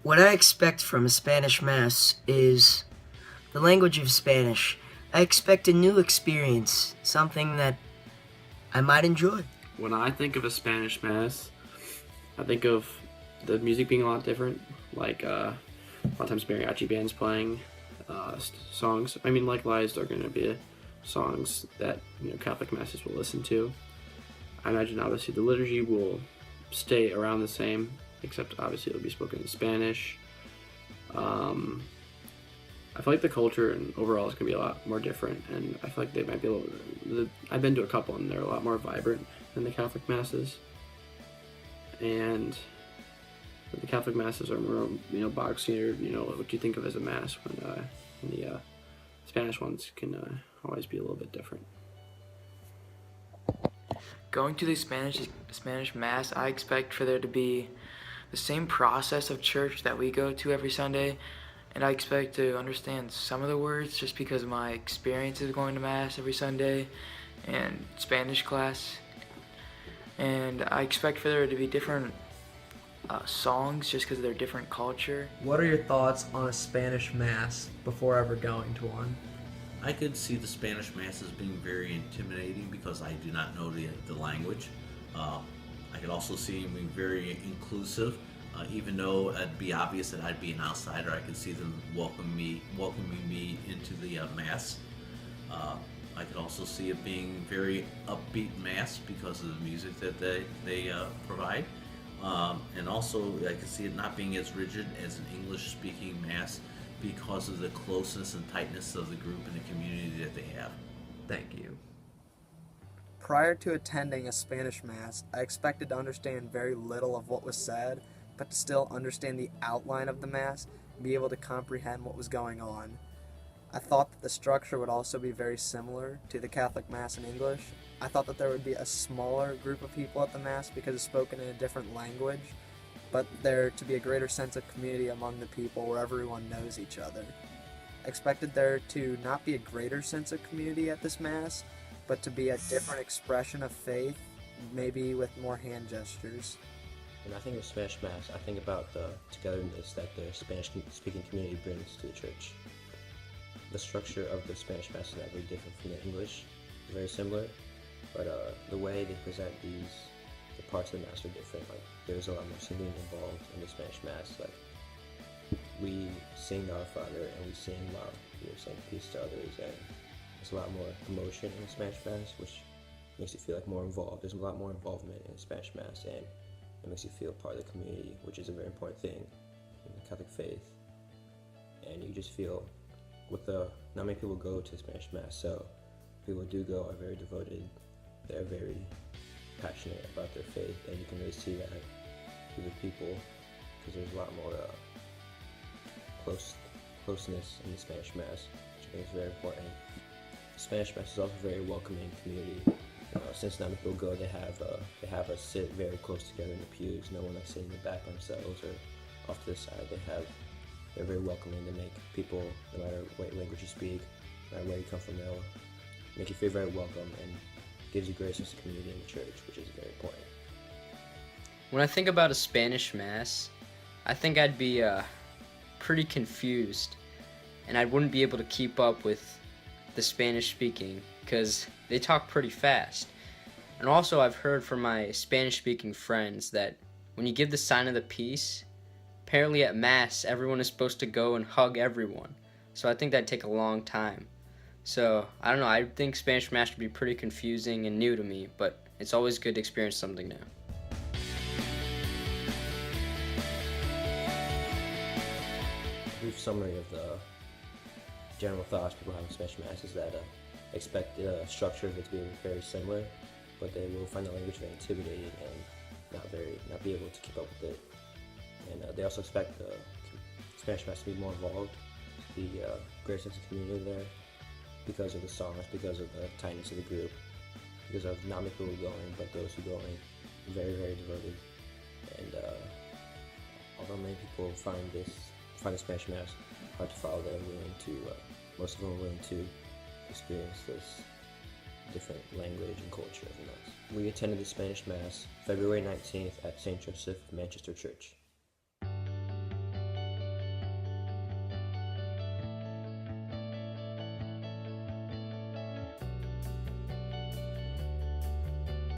What I expect from a Spanish Mass is the language of Spanish. I expect a new experience, something that I might enjoy. When I think of a Spanish Mass, I think of the music being a lot different. Like a lot of times mariachi bands playing songs. I mean, likewise, they're going to be songs that Catholic masses will listen to. I imagine obviously the liturgy will stay around the same, except obviously it'll be spoken in Spanish. I feel like the culture and overall is going to be a lot more different, and I feel like they might be a little. I've been to a couple, and they're a lot more vibrant than the Catholic masses, and the Catholic masses are more, bog standard. What you think of as a mass, when the Spanish ones can always be a little bit different. Going to the Spanish Mass, I expect for there to be the same process of church that we go to every Sunday, and I expect to understand some of the words just because of my experiences going to Mass every Sunday and Spanish class. And I expect for there to be different songs just because of their different culture. What are your thoughts on a Spanish Mass before ever going to one? I could see the Spanish Mass as being very intimidating because I do not know the language. I could also see it being very inclusive. Even though it'd be obvious that I'd be an outsider, I could see them welcoming me into the Mass. I could also see it being very upbeat Mass because of the music that they provide. And also, I could see it not being as rigid as an English-speaking Mass because of the closeness and tightness of the group and the community that they have. Thank you. Prior to attending a Spanish Mass, I expected to understand very little of what was said, but to still understand the outline of the Mass and be able to comprehend what was going on. I thought that the structure would also be very similar to the Catholic Mass in English. I thought that there would be a smaller group of people at the Mass because it's spoken in a different language, but there to be a greater sense of community among the people where everyone knows each other. I expected there to not be a greater sense of community at this Mass, but to be a different expression of faith, maybe with more hand gestures. When I think of Spanish Mass, I think about the togetherness that the Spanish-speaking community brings to the church. The structure of the Spanish Mass is not very different from the English. It's very similar, but the way they present the parts of the Mass are different. Like, there's a lot more singing involved in the Spanish Mass. Like, we sing Our Father and we sing while we're saying peace to others, and there's a lot more emotion in the Spanish Mass, which makes you feel like more involved. There's a lot more involvement in the Spanish Mass, and it makes you feel part of the community, which is a very important thing in the Catholic faith. And you just feel, not many people go to the Spanish Mass, so people who do go are very devoted. They're very passionate about their faith, and you can really see that through the people, because there's a lot more closeness in the Spanish Mass, which I think is very important. The Spanish Mass is also a very welcoming community. Since not many people go, they have us sit very close together in the pews. No one sitting in the back by themselves or off to the side. They're very welcoming. They make people, no matter what language you speak, no matter where you come from, they'll make you feel very welcome and gives you a great sense of community in the church, which is very important. When I think about a Spanish Mass, I think I'd be pretty confused, and I wouldn't be able to keep up with the Spanish speaking because they talk pretty fast. And also, I've heard from my Spanish speaking friends that when you give the sign of the peace, apparently at Mass everyone is supposed to go and hug everyone. So I think that'd take a long time. So I don't know, I think Spanish Mass would be pretty confusing and new to me, but it's always good to experience something new. A brief summary of the general thoughts people have in Spanish Mass is that expect the structure of it to be very similar, but they will find the language very intimidating and not be able to keep up with it. And they also expect the Spanish Mass to be more involved, to be a greater sense of community there, because of the songs, because of the tightness of the group, because of not many people going, but those who are going, very, very devoted. And although many people find the Spanish Mass hard to follow, most of them are willing to experience this different language and culture of the Mass. We attended the Spanish Mass February 19th at St. Joseph Manchester Church.